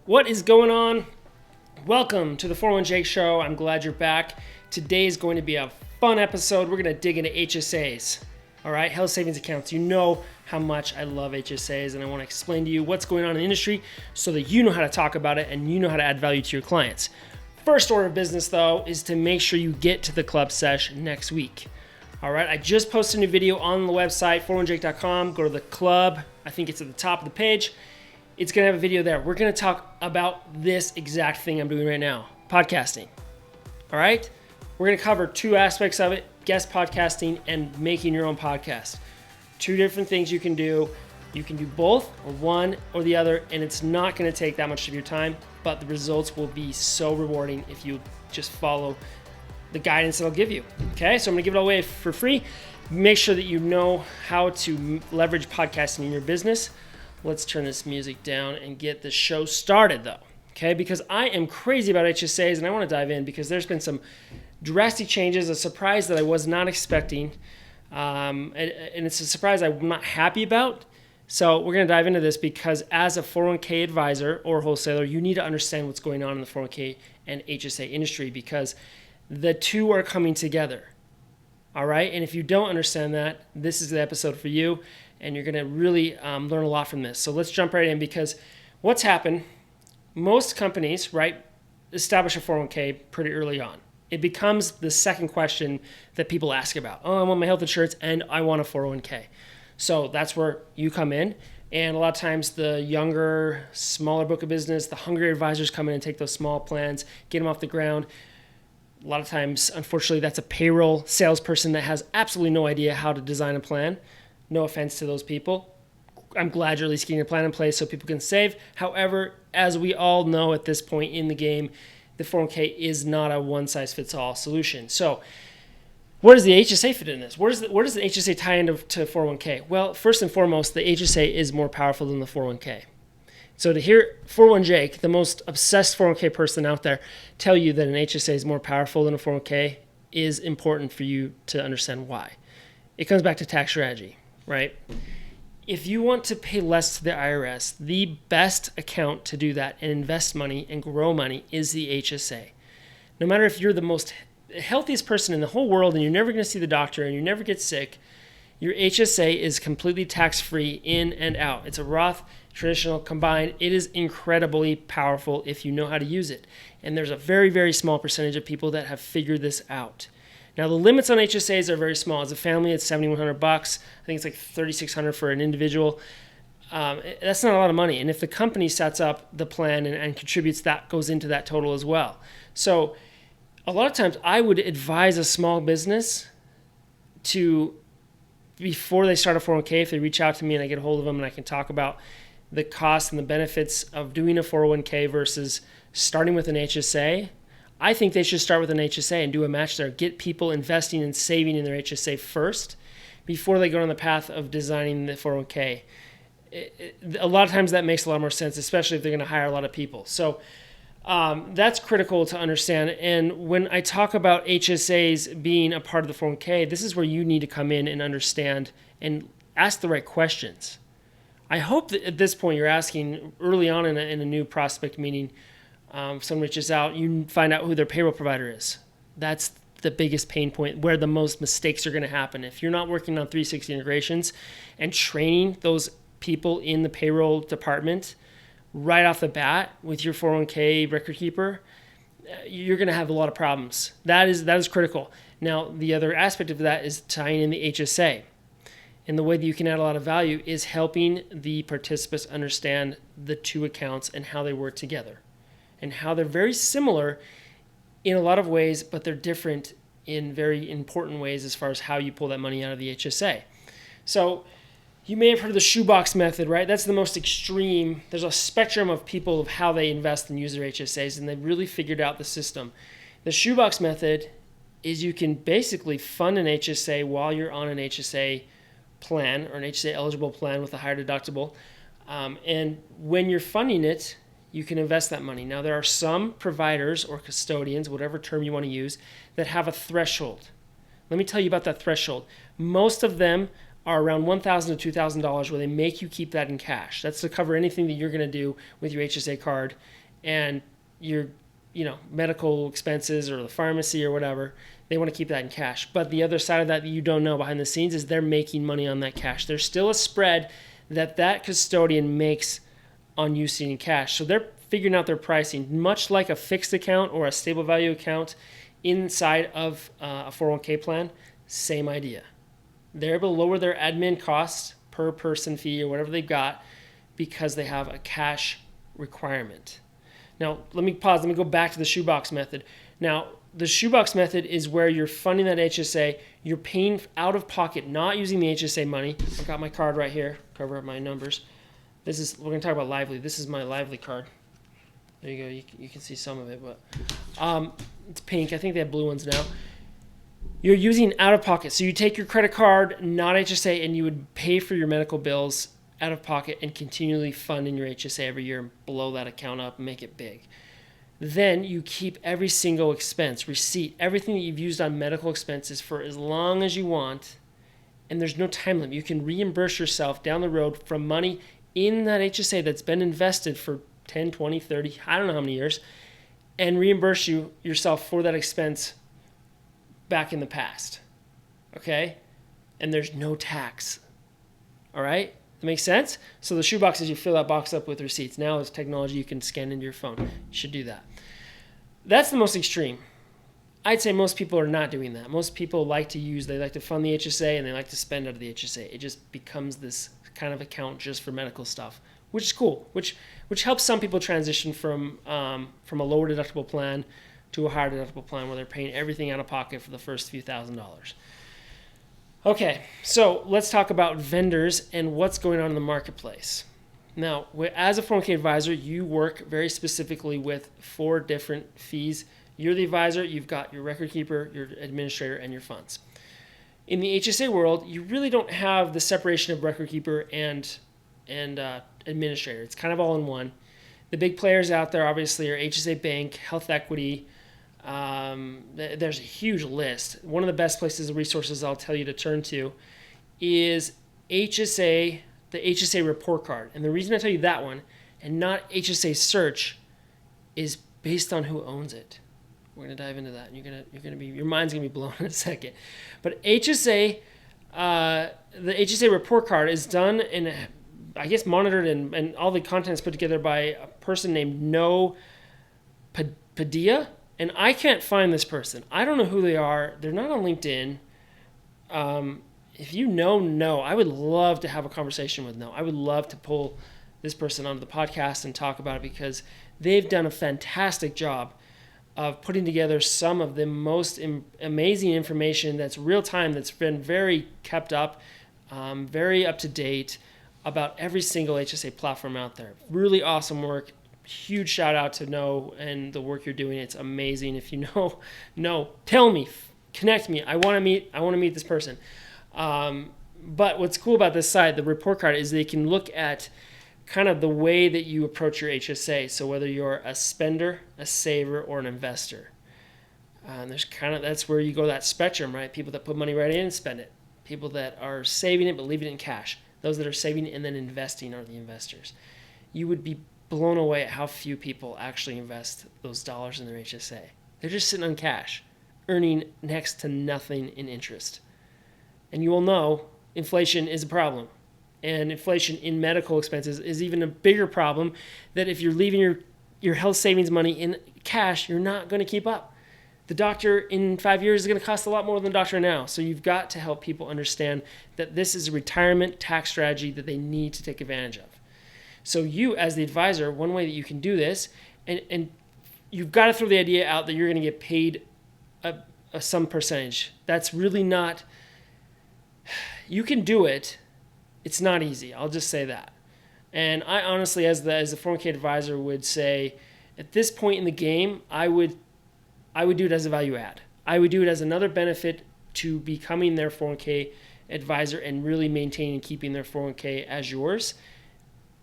What is going on? Welcome to the 401 Jake Show. I'm glad you're back. Today is going to be a fun episode. We're going to dig into HSAs. All right, health savings accounts. You know how much I love HSAs, and I want to explain to you what's going on in the industry so that you know how to talk about it and you know how to add value to your clients. First order of business, though, is to make sure you get to the club sesh next week. All right, I just posted a new video on the website, 401jake.com. Go to the club. I think it's at the top of the page. It's going to have a video there. We're going to talk about this exact thing I'm doing right now, podcasting. All right? We're going to cover two aspects of it, guest podcasting and making your own podcast. Two different things you can do. You can do both or one or the other, and it's not going to take that much of your time, but the results will be so rewarding if you just follow the guidance that I'll give you. Okay? So I'm going to give it all away for free. Make sure that you know how to leverage podcasting in your business. Let's turn this music down and get the show started, though, okay? Because I am crazy about HSAs, and I want to dive in because there's been some drastic changes, a surprise that I was not expecting, and it's a surprise I'm not happy about. So we're going to dive into this because as a 401k advisor or wholesaler, you need to understand what's going on in the 401k and HSA industry because the two are coming together, all right? And if you don't understand that, this is the episode for you. And you're going to really learn a lot from this. So let's jump right in because what's happened, most companies, right, establish a 401k pretty early on. It becomes the second question that people ask about. Oh, I want my health insurance and I want a 401k. So that's where you come in. And a lot of times the younger, smaller book of business, the hungry advisors come in and take those small plans, get them off the ground. A lot of times, unfortunately, that's a payroll salesperson that has absolutely no idea how to design a plan. No offense to those people. I'm glad you're at least getting a plan in place so people can save. However, as we all know at this point in the game, the 401k is not a one-size-fits-all solution. So where does the HSA fit in this? Where does the HSA tie into 401k? Well, first and foremost, the HSA is more powerful than the 401k. So to hear 401 Jake, the most obsessed 401k person out there, tell you that an HSA is more powerful than a 401k is important for you to understand why. It comes back to tax strategy. Right? If you want to pay less to the IRS, the best account to do that and invest money and grow money is the HSA. No matter if you're the most healthiest person in the whole world and you're never going to see the doctor and you never get sick, your HSA is completely tax-free in and out. It's a Roth, traditional, combined. It is incredibly powerful if you know how to use it. And there's a very, very small percentage of people that have figured this out. Now, the limits on HSAs are very small. As a family, it's $7,100. I think it's like $3,600 for an individual. That's not a lot of money. And if the company sets up the plan and contributes, that goes into that total as well. So a lot of times I would advise a small business to, before they start a 401k, if they reach out to me and I get a hold of them and I can talk about the costs and the benefits of doing a 401k versus starting with an HSA, I think they should start with an HSA and do a match there. Get people investing and saving in their HSA first before they go on the path of designing the 401k. A lot of times that makes a lot more sense, especially if they're going to hire a lot of people. So that's critical to understand. And when I talk about HSAs being a part of the 401k, this is where you need to come in and understand and ask the right questions. I hope that at this point you're asking early on in a new prospect meeting. Someone reaches out, you find out who their payroll provider is. That's the biggest pain point where the most mistakes are going to happen. If you're not working on 360 integrations and training those people in the payroll department right off the bat with your 401k record keeper, you're going to have a lot of problems. That is critical. Now, the other aspect of that is tying in the HSA. And the way that you can add a lot of value is helping the participants understand the two accounts and how they work together. And how they're very similar in a lot of ways, but they're different in very important ways as far as how you pull that money out of the HSA. So you may have heard of the shoebox method, right? That's the most extreme. There's a spectrum of people of how they invest and use their HSAs, and they've really figured out the system. The shoebox method is you can basically fund an HSA while you're on an HSA plan or an HSA eligible plan with a higher deductible. And when you're funding it, you can invest that money. Now, there are some providers or custodians, whatever term you want to use, that have a threshold. Let me tell you about that threshold. Most of them are around $1,000 to $2,000 where they make you keep that in cash. That's to cover anything that you're going to do with your HSA card and your medical expenses or the pharmacy or whatever. They want to keep that in cash. But the other side of that you don't know behind the scenes is they're making money on that cash. There's still a spread that custodian makes on you seeing cash. So they're figuring out their pricing, much like a fixed account or a stable value account inside of a 401k plan. Same idea. They're able to lower their admin costs per person fee or whatever they've got because they have a cash requirement. Now, let me pause. Let me go back to the shoebox method. Now, the shoebox method is where you're funding that HSA. You're paying out of pocket, not using the HSA money. I've got my card right here. Cover up my numbers. We're going to talk about Lively. This is my Lively card. There you go. You can see some of it, but it's pink. I think they have blue ones now. You're using out of pocket. So you take your credit card, not HSA, and you would pay for your medical bills out of pocket and continually fund in your HSA every year and blow that account up and make it big. Then you keep every single expense, receipt, everything that you've used on medical expenses for as long as you want, and there's no time limit. You can reimburse yourself down the road from money in that HSA that's been invested for 10, 20, 30, I don't know how many years, and reimburse yourself for that expense back in the past. Okay? And there's no tax. All right? That makes sense? So the shoebox is you fill that box up with receipts. Now with technology, you can scan into your phone. You should do that. That's the most extreme. I'd say most people are not doing that. Most people they like to fund the HSA and they like to spend out of the HSA. It just becomes this kind of account just for medical stuff, which is cool, which helps some people transition from a lower deductible plan to a higher deductible plan where they're paying everything out of pocket for the first few $1,000s. Okay, so let's talk about vendors and what's going on in the marketplace. Now, as a 401k advisor, you work very specifically with 4 different fees. You're the advisor, you've got your record keeper, your administrator, and your funds. In the HSA world, you really don't have the separation of record keeper and administrator. It's kind of all in one. The big players out there obviously are HSA Bank, Health Equity. There's a huge list. One of the best places and resources I'll tell you to turn to is HSA, the HSA report card. And the reason I tell you that one and not HSA search is based on who owns it. We're going to dive into that. And your mind's going to be blown in a second. But HSA, the HSA report card is done and I guess monitored and all the content is put together by a person named No Padilla. And I can't find this person. I don't know who they are. They're not on LinkedIn. If you know No, I would love to have a conversation with No. I would love to pull this person onto the podcast and talk about it because they've done a fantastic job of putting together some of the most amazing information that's real time, that's been very kept up, very up to date about every single HSA platform out there. Really awesome work. Huge shout out to No and the work you're doing. It's amazing. If you know No, tell me, connect me. I want to meet this person. But what's cool about this site, the report card, is they can look at kind of the way that you approach your HSA. So whether you're a spender, a saver, or an investor. That's where you go that spectrum, right? People that put money right in and spend it. People that are saving it but leaving it in cash. Those that are saving and then investing are the investors. You would be blown away at how few people actually invest those dollars in their HSA. They're just sitting on cash, earning next to nothing in interest. And you will know inflation is a problem. And inflation in medical expenses is even a bigger problem, that if you're leaving your health savings money in cash, you're not going to keep up. The doctor in 5 years is going to cost a lot more than the doctor now. So you've got to help people understand that this is a retirement tax strategy that they need to take advantage of. So you, as the advisor, one way that you can do this, and you've got to throw the idea out that you're going to get paid some percentage. That's really not, you can do it. It's not easy. I'll just say that. And I honestly, as the 401k advisor, would say, at this point in the game, I would do it as a value add. I would do it as another benefit to becoming their 401k advisor and really maintaining and keeping their 401k as yours.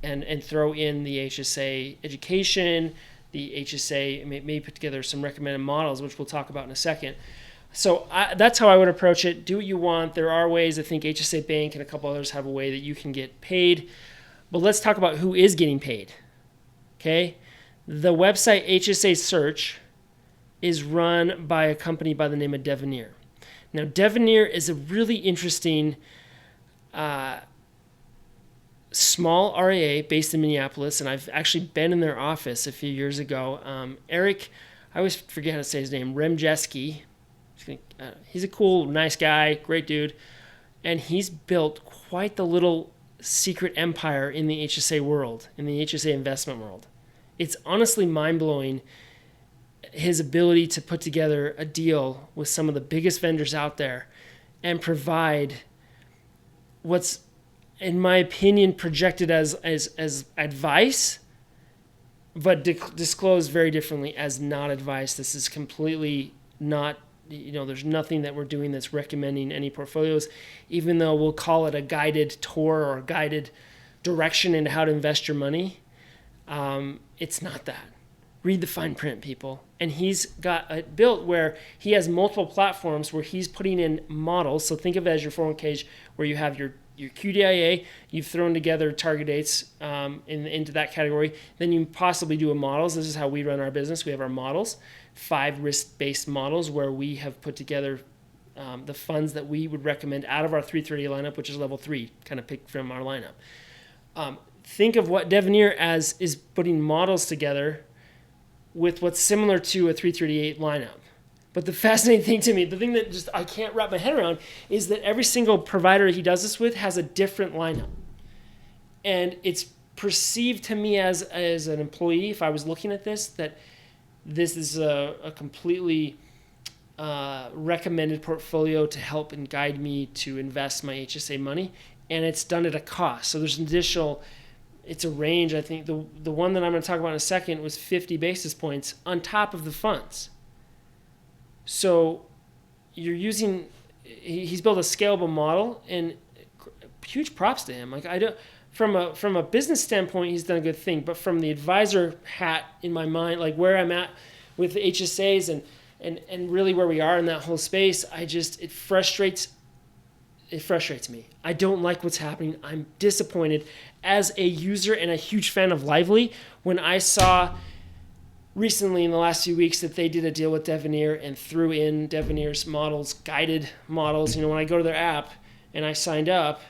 And throw in the HSA education, the HSA, maybe put together some recommended models, which we'll talk about in a second. So that's how I would approach it. Do what you want. There are ways. I think HSA Bank and a couple others have a way that you can get paid. But let's talk about who is getting paid. Okay? The website HSA Search is run by a company by the name of Devenir. Now, Devenir is a really interesting small RIA based in Minneapolis, and I've actually been in their office a few years ago. Eric, I always forget how to say his name, Remjeski. He's a cool, nice guy, great dude, and he's built quite the little secret empire in the HSA world, in the HSA investment world. It's honestly mind-blowing, his ability to put together a deal with some of the biggest vendors out there and provide what's, in my opinion, projected as advice, but disclosed very differently as not advice. This is completely not, there's nothing that we're doing that's recommending any portfolios, even though we'll call it a guided tour or a guided direction into how to invest your money. It's not that. Read the fine print, people. And he's got it built where he has multiple platforms where he's putting in models. So think of it as your 401ks where you have your QDIA, you've thrown together target dates into that category. Then you possibly do a models. This is how we run our business. We have our models, 5 risk-based models where we have put together the funds that we would recommend out of our 330 lineup, which is level 3, kind of picked from our lineup. Think of what Devenir as is putting models together with what's similar to a 338 lineup. But the fascinating thing to me, the thing that just I can't wrap my head around, is that every single provider he does this with has a different lineup. And it's perceived to me as an employee, if I was looking at this, that this is a completely recommended portfolio to help and guide me to invest my HSA money. And it's done at a cost. So there's an additional, it's a range. I think the one that I'm going to talk about in a second was 50 basis points on top of the funds. So you're using, he's built a scalable model, and huge props to him. Like from a business standpoint, he's done a good thing, but from the advisor hat in my mind, like where I'm at with the HSAs and really where we are in that whole space, it frustrates me. I don't like what's happening. I'm disappointed as a user and a huge fan of Lively when I saw recently in the last few weeks that they did a deal with Devenir and threw in Devenir's models, guided models. When I go to their app and I signed up,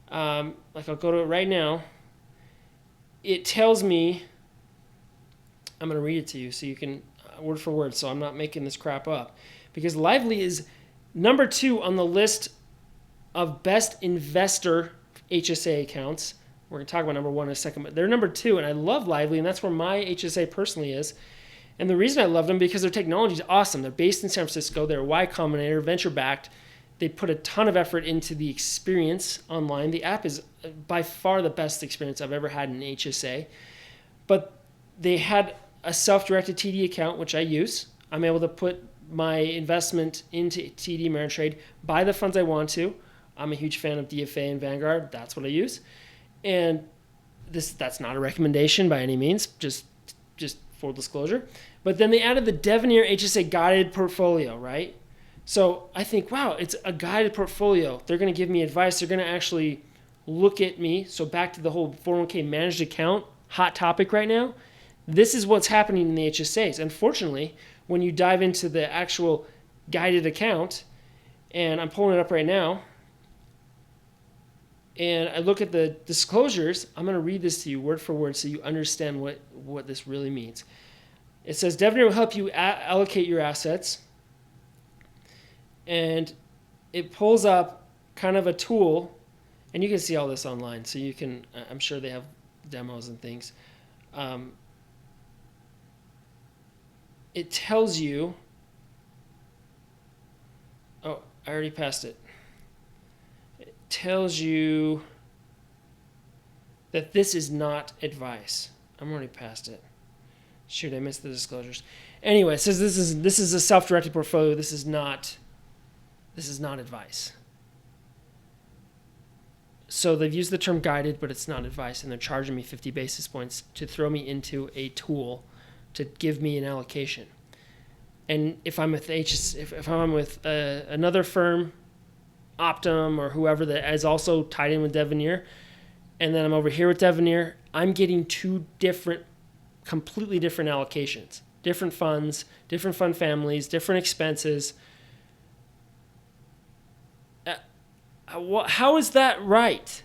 like I'll go to it right now, it tells me, I'm going to read it to you so you can, word for word, so I'm not making this crap up. Because Lively is number 2 on the list of best investor HSA accounts. We're going to talk about number 1 in a second, but they're number 2, and I love Lively, and that's where my HSA personally is. And the reason I love them because their technology is awesome. They're based in San Francisco. They're Y Combinator, venture-backed. They put a ton of effort into the experience online. The app is by far the best experience I've ever had in HSA. But they had a self-directed TD account, which I use. I'm able to put my investment into TD Ameritrade, buy the funds I want to. I'm a huge fan of DFA and Vanguard. That's what I use. And that's not a recommendation by any means, just full disclosure. But then they added the Devenir HSA guided portfolio, right? So I think, wow, it's a guided portfolio. They're going to give me advice. They're going to actually look at me. So back to the whole 401k managed account, hot topic right now. This is what's happening in the HSAs. Unfortunately, when you dive into the actual guided account, and I'm pulling it up right now, and I look at the disclosures, I'm going to read this to you word for word so you understand what this really means. It says, Devenir will help you allocate your assets. And it pulls up kind of a tool, and you can see all this online. So you can, I'm sure they have demos and things. It tells you, oh, I already passed it. Tells you that this is not advice. I'm already past it. Shoot, I missed the disclosures. Anyway, it says this is a self-directed portfolio. This is not advice. So they've used the term guided, but it's not advice, and they're charging me 50 basis points to throw me into a tool to give me an allocation. And if I'm with if I'm with another firm, Optum or whoever that is also tied in with Devenir, and then I'm over here with Devenir, I'm getting two completely different allocations, different funds, different fund families, different expenses. How is that right?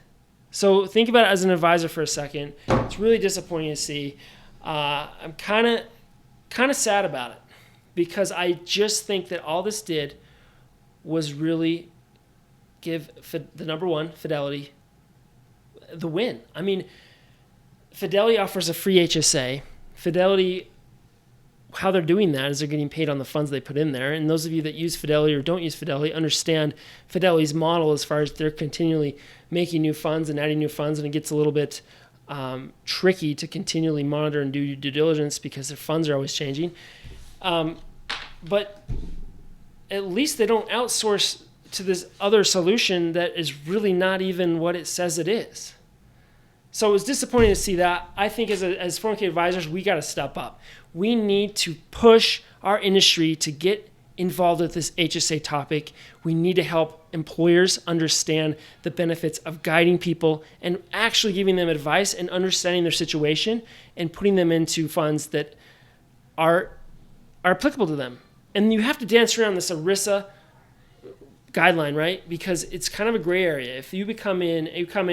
So think about it as an advisor for a second. It's really disappointing to see. I'm kind of sad about it because I just think that all this did was really give the number one, Fidelity, the win. I mean, Fidelity offers a free HSA. Fidelity, how they're doing that is they're getting paid on the funds they put in there. And those of you that use Fidelity or don't use Fidelity understand Fidelity's model as far as they're continually making new funds and adding new funds, and it gets a little bit tricky to continually monitor and do due diligence because their funds are always changing. But at least they don't outsource to this other solution that is really not even what it says it is. So it was disappointing to see that. I think as 401k advisors, we got to step up. We need to push our industry to get involved with this HSA topic. We need to help employers understand the benefits of guiding people and actually giving them advice and understanding their situation and putting them into funds that are applicable to them. And you have to dance around this ERISA guideline, right? Because it's kind of a gray area. If you come in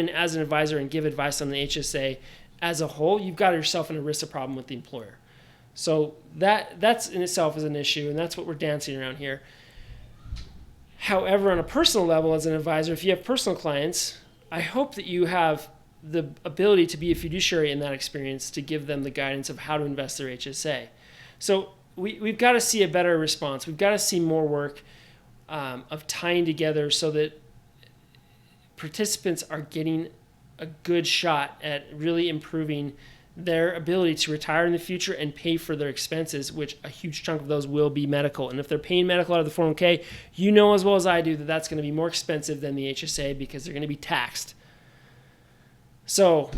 as an advisor and give advice on the HSA as a whole, you've got yourself an ERISA problem with the employer. So that's in itself is an issue, and that's what we're dancing around here. However, on a personal level, as an advisor, if you have personal clients, I hope that you have the ability to be a fiduciary in that experience to give them the guidance of how to invest their HSA. So we've got to see a better response. We've got to see more work of tying together so that participants are getting a good shot at really improving their ability to retire in the future and pay for their expenses, which a huge chunk of those will be medical. And if they're paying medical out of the 401k, you know as well as I do that that's going to be more expensive than the HSA because they're going to be taxed. So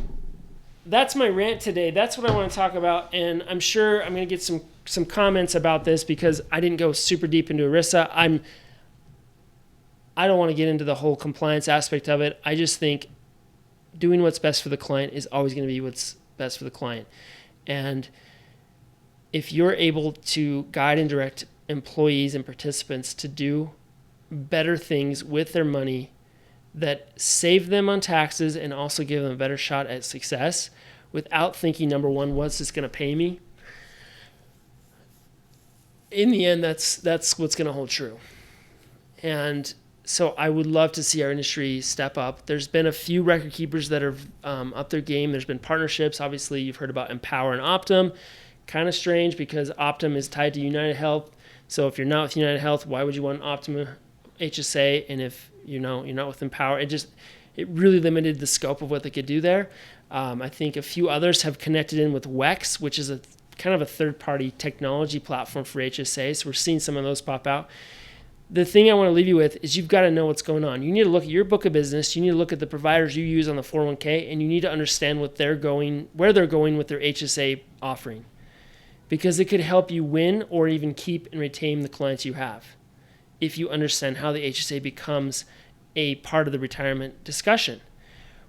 that's my rant today. That's what I want to talk about. And I'm sure I'm going to get some comments about this because I didn't go super deep into ERISA. I don't want to get into the whole compliance aspect of it. I just think doing what's best for the client is always going to be what's best for the client. And if you're able to guide and direct employees and participants to do better things with their money that save them on taxes and also give them a better shot at success without thinking, number one, what's this going to pay me? In the end, that's what's going to hold true. And so I would love to see our industry step up. There's been a few record keepers that have upped their game. There's been partnerships. Obviously, you've heard about Empower and Optum. Kind of strange because Optum is tied to United Health. So if you're not with United Health, why would you want Optum HSA? And if you're not with Empower, it really limited the scope of what they could do there. I think a few others have connected in with WEX, which is a kind of a third-party technology platform for HSA. So we're seeing some of those pop out. The thing I want to leave you with is you've got to know what's going on. You need to look at your book of business. You need to look at the providers you use on the 401k, and you need to understand where they're going with their HSA offering, because it could help you win or even keep and retain the clients you have if you understand how the HSA becomes a part of the retirement discussion.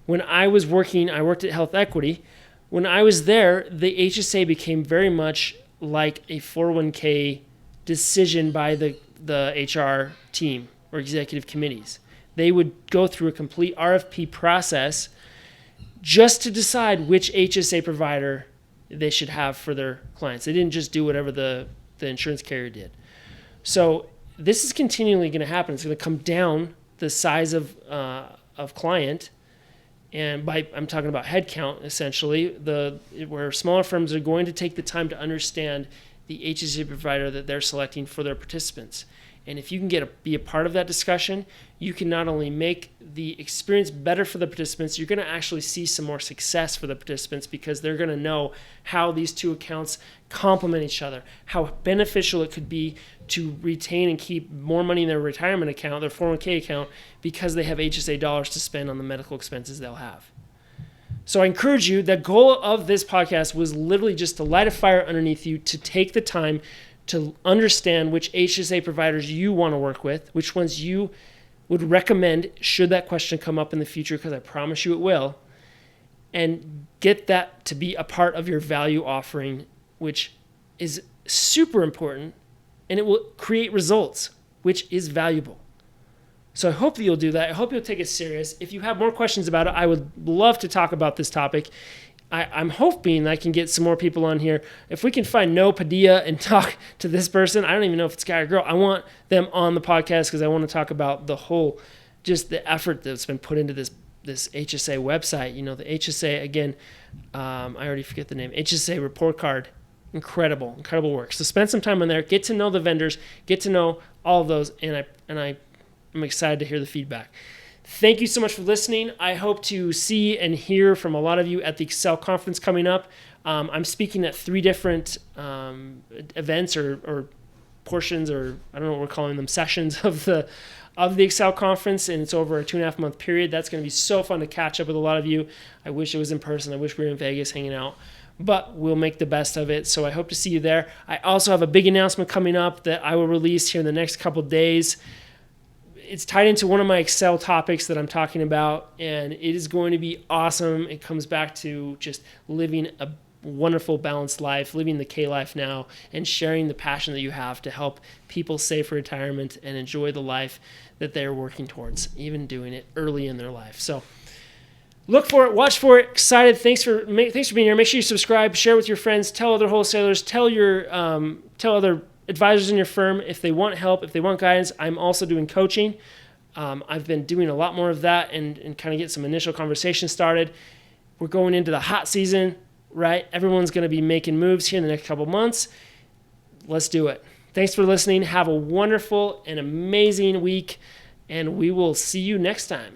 When I worked at Health Equity. When I was there, the HSA became very much like a 401k decision by the HR team or executive committees. They would go through a complete RFP process just to decide which HSA provider they should have for their clients. They didn't just do whatever the insurance carrier did. So this is continually going to happen. It's going to come down the size of client, and I'm talking about headcount essentially. Where smaller firms are going to take the time to understand the HSA provider that they're selecting for their participants. And if you can be a part of that discussion, you can not only make the experience better for the participants, you're going to actually see some more success for the participants because they're going to know how these two accounts complement each other, how beneficial it could be to retain and keep more money in their retirement account, their 401k account, because they have HSA dollars to spend on the medical expenses they'll have. So I encourage you, the goal of this podcast was literally just to light a fire underneath you, to take the time to understand which HSA providers you want to work with, which ones you would recommend should that question come up in the future, because I promise you it will, and get that to be a part of your value offering, which is super important, and it will create results, which is valuable. So I hope that you'll do that. I hope you'll take it serious. If you have more questions about it, I would love to talk about this topic. I'm hoping I can get some more people on here. If we can find No Padilla and talk to this person, I don't even know if it's a guy or girl. I want them on the podcast because I want to talk about the whole, just the effort that's been put into this HSA website. You know, the HSA, again, I already forget the name, HSA report card. Incredible work. So spend some time on there, get to know the vendors, get to know all of those, and I'm excited to hear the feedback. Thank you so much for listening. I hope to see and hear from a lot of you at the Excel conference coming up. I'm speaking at 3 different events or portions, or I don't know what we're calling them, sessions of the Excel conference, and it's over a 2.5 month period. That's going to be so fun to catch up with a lot of you. I wish it was in person. I wish we were in Vegas hanging out, but we'll make the best of it. So I hope to see you there. I also have a big announcement coming up that I will release here in the next couple days. It's tied into one of my Excel topics that I'm talking about, and it is going to be awesome. It comes back to just living a wonderful, balanced life, living the K life now, and sharing the passion that you have to help people save for retirement and enjoy the life that they're working towards, even doing it early in their life. So look for it, watch for it, excited. Thanks for being here. Make sure you subscribe, share with your friends, tell other wholesalers, tell other advisors in your firm if they want help, if they want guidance. I'm also doing coaching. I've been doing a lot more of that and kind of get some initial conversations started. We're going into the hot season, right? Everyone's going to be making moves here in the next couple months. Let's do it. Thanks for listening. Have a wonderful and amazing week, and we will see you next time.